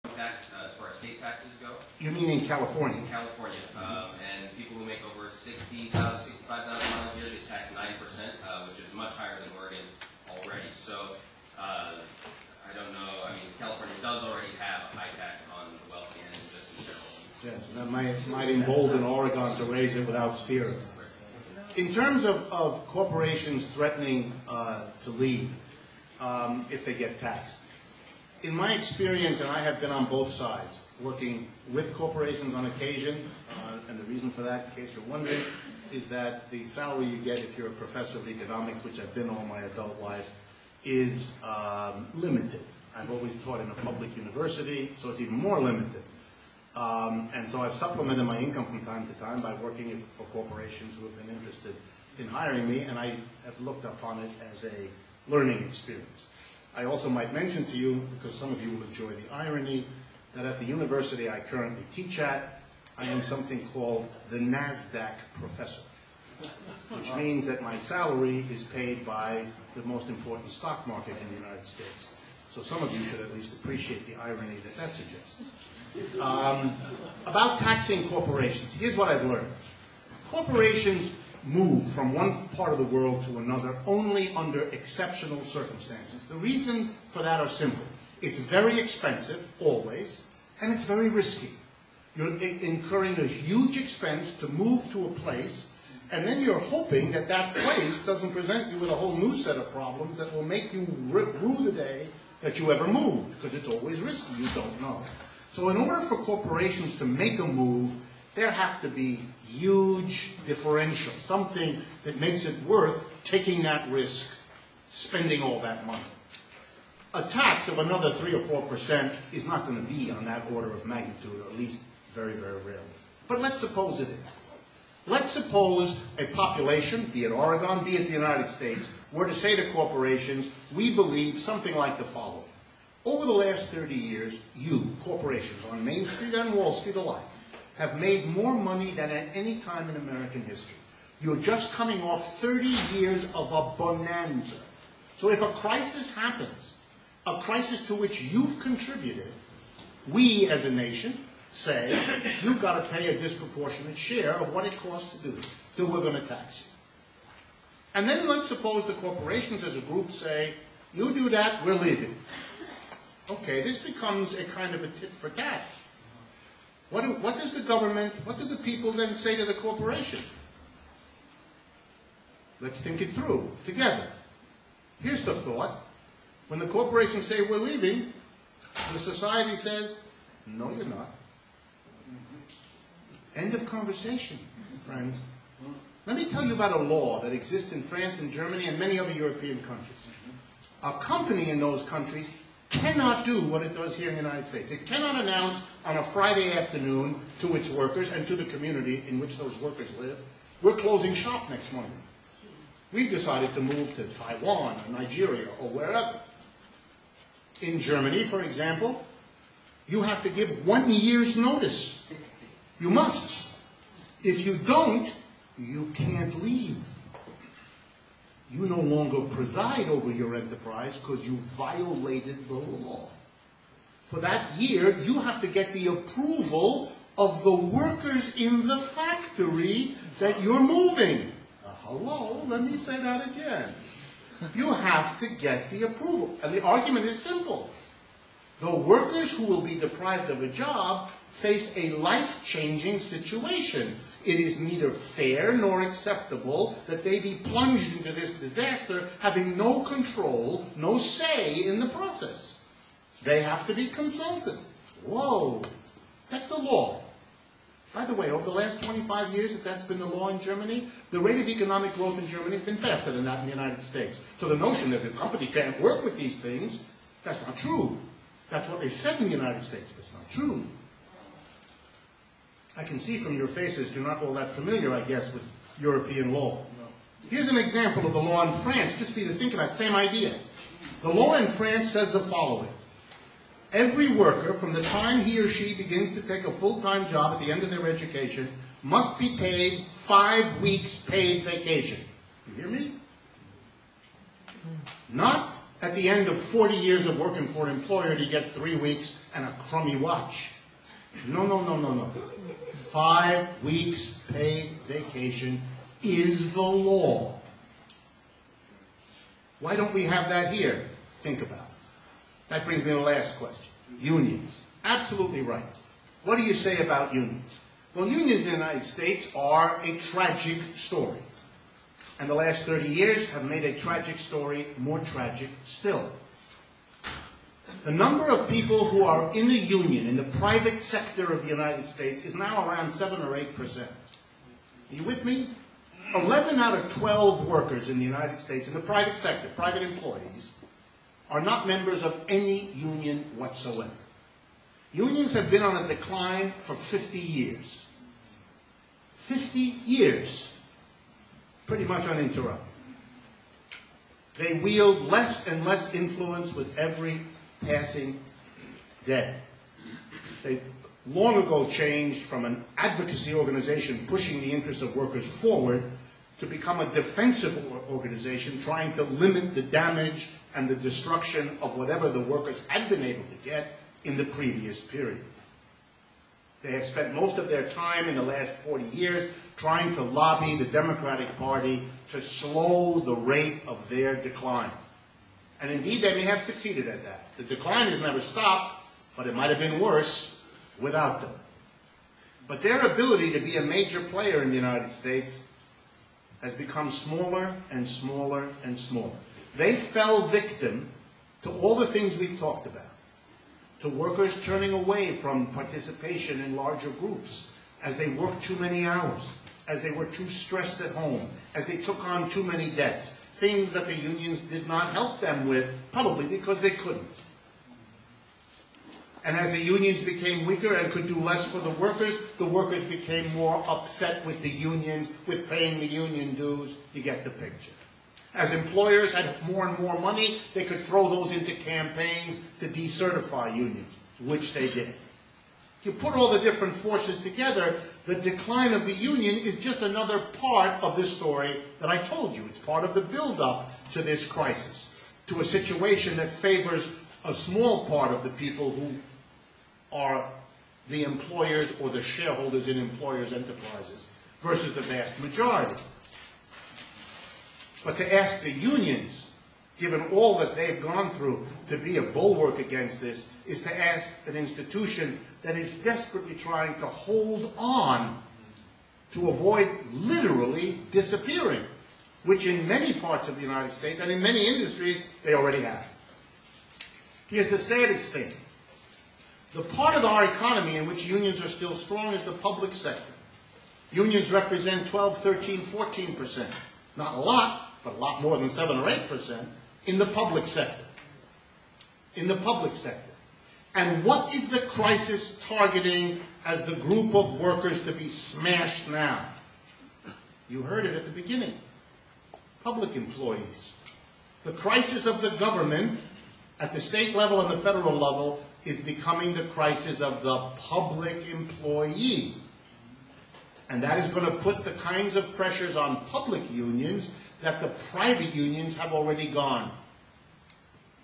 tax as far as state taxes go. You mean in California? In California, and people who make over 65,000 miles a year, they tax 9%, which is much higher than Oregon already. So I don't know. I mean, California does already have a high tax on the wealthy and just in general. Yes, that might embolden Oregon to raise it without fear. In terms of corporations threatening to leave if they get taxed, in my experience, and I have been on both sides, working with corporations on occasion, and the reason for that, in case you're wondering, is that the salary you get if you're a professor of economics, which I've been all my adult life, is limited. I've always taught in a public university, so it's even more limited. And so I've supplemented my income from time to time by working for corporations who have been interested in hiring me, and I have looked upon it as a learning experience. I also might mention to you, because some of you will enjoy the irony, that at the university I currently teach at, I am something called the NASDAQ professor, which means that my salary is paid by the most important stock market in the United States. So some of you should at least appreciate the irony that that suggests. About taxing corporations, here's what I've learned. Corporations move from one part of the world to another only under exceptional circumstances. The reasons for that are simple. It's very expensive, always, and it's very risky. You're incurring a huge expense to move to a place, and then you're hoping that that place doesn't present you with a whole new set of problems that will make you rue the day that you ever moved, because it's always risky, you don't know. So in order for corporations to make a move, there have to be huge differential, something that makes it worth taking that risk, spending all that money. A tax of another 3 or 4% is not going to be on that order of magnitude, or at least very, very rarely. But let's suppose it is. Let's suppose a population, be it Oregon, be it the United States, were to say to corporations, we believe something like the following. Over the last 30 years, you, corporations, on Main Street and Wall Street alike, have made more money than at any time in American history. You're just coming off 30 years of a bonanza. So if a crisis happens, a crisis to which you've contributed, we as a nation say, you've got to pay a disproportionate share of what it costs to do this. So we're going to tax you. And then let's suppose the corporations as a group say, you do that, we're leaving. Okay, this becomes a kind of a tit for tat. What does the government, what do the people then say to the corporation? Let's think it through together. Here's the thought. When the corporations say we're leaving, the society says, no, you're not. End of conversation, friends. Let me tell you about a law that exists in France and Germany and many other European countries. A company in those countries cannot do what it does here in the United States. It cannot announce on a Friday afternoon to its workers and to the community in which those workers live, we're closing shop next Monday. We've decided to move to Taiwan or Nigeria or wherever. In Germany, for example, you have to give 1 year's notice. You must. If you don't, you can't leave. You no longer preside over your enterprise because you violated the law. For that year, you have to get the approval of the workers in the factory that you're moving. Hello, let me say that again. You have to get the approval. And the argument is simple. The workers who will be deprived of a job face a life-changing situation. It is neither fair nor acceptable that they be plunged into this disaster having no control, no say in the process. They have to be consulted. Whoa, that's the law. By the way, over the last 25 years that that's been the law in Germany, the rate of economic growth in Germany has been faster than that in the United States. So the notion that the company can't work with these things, that's not true. That's what they said in the United States, but it's not true. I can see from your faces you're not all that familiar, I guess, with European law. Here's an example of the law in France, just for you to think about, same idea. The law in France says the following. Every worker, from the time he or she begins to take a full-time job at the end of their education, must be paid 5 weeks paid vacation. You hear me? Not at the end of 40 years of working for an employer to get 3 weeks and a crummy watch. No, no, no, no, no. 5 weeks paid vacation is the law. Why don't we have that here? Think about it. That brings me to the last question. Unions. Absolutely right. What do you say about unions? Well, unions in the United States are a tragic story. And the last 30 years have made a tragic story more tragic still. The number of people who are in the union, in the private sector of the United States, is now around 7 or 8%. Are you with me? 11 out of 12 workers in the United States, in the private sector, private employees, are not members of any union whatsoever. Unions have been on a decline for 50 years. 50 years, pretty much uninterrupted. They wield less and less influence with every passing day. They long ago changed from an advocacy organization pushing the interests of workers forward to become a defensive organization trying to limit the damage and the destruction of whatever the workers had been able to get in the previous period. They have spent most of their time in the last 40 years trying to lobby the Democratic Party to slow the rate of their decline. And indeed, they may have succeeded at that. The decline has never stopped, but it might have been worse without them. But their ability to be a major player in the United States has become smaller and smaller and smaller. They fell victim to all the things we've talked about. To workers turning away from participation in larger groups as they worked too many hours, as they were too stressed at home, as they took on too many debts, things that the unions did not help them with, probably because they couldn't. And as the unions became weaker and could do less for the workers became more upset with the unions, with paying the union dues. You get the picture. As employers had more and more money, they could throw those into campaigns to decertify unions, which they did. You put all the different forces together, the decline of the union is just another part of this story that I told you. It's part of the build-up to this crisis, to a situation that favors a small part of the people who are the employers or the shareholders in employers' enterprises versus the vast majority. But to ask the unions, given all that they've gone through, to be a bulwark against this, is to ask an institution that is desperately trying to hold on to avoid literally disappearing, which in many parts of the United States and in many industries, they already have. Here's the saddest thing. The part of our economy in which unions are still strong is the public sector. Unions represent 12, 13, 14%. Not a lot, but a lot more than 7 or 8% in the public sector. In the public sector. And what is the crisis targeting as the group of workers to be smashed now? You heard it at the beginning. Public employees. The crisis of the government at the state level and the federal level is becoming the crisis of the public employee. And that is going to put the kinds of pressures on public unions that the private unions have already gone.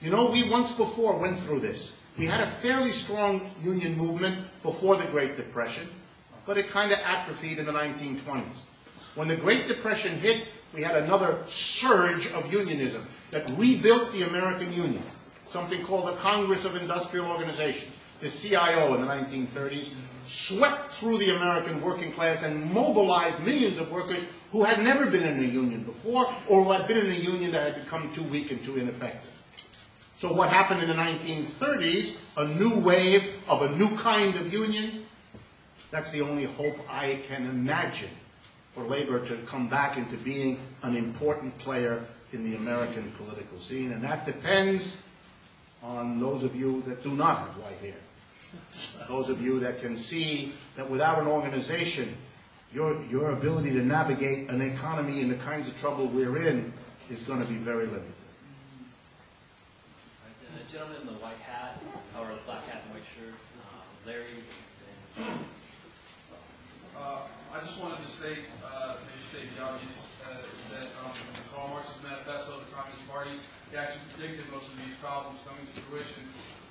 You know, we once before went through this. We had a fairly strong union movement before the Great Depression, but it kind of atrophied in the 1920s. When the Great Depression hit, we had another surge of unionism that rebuilt the American Union, something called the Congress of Industrial Organizations, the CIO in the 1930s, swept through the American working class and mobilized millions of workers who had never been in a union before or who had been in a union that had become too weak and too ineffective. So what happened in the 1930s, a new wave of a new kind of union, that's the only hope I can imagine for labor to come back into being an important player in the American political scene. And that depends on those of you that do not have white hair. Those of you that can see that without an organization, your ability to navigate an economy in the kinds of trouble we're in is going to be very limited. The gentleman in the white hat, or the black hat and white shirt, Larry. I just wanted to state, maybe state the obvious, that Karl Marx's manifesto of the Communist Party he actually predicted most of these problems coming to fruition.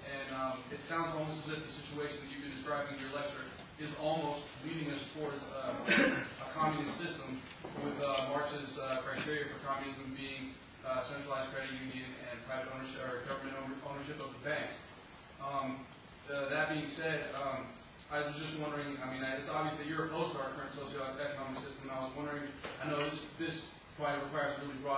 And it sounds almost as if the situation that you've been describing in your lecture is almost leading us towards a communist system, with Marx's criteria for communism being centralized credit union and private ownership or government ownership of the banks. That being said, I was just wondering, I mean, it's obvious that you're opposed to our current socioeconomic system, and I was wondering, I know this probably requires a really broad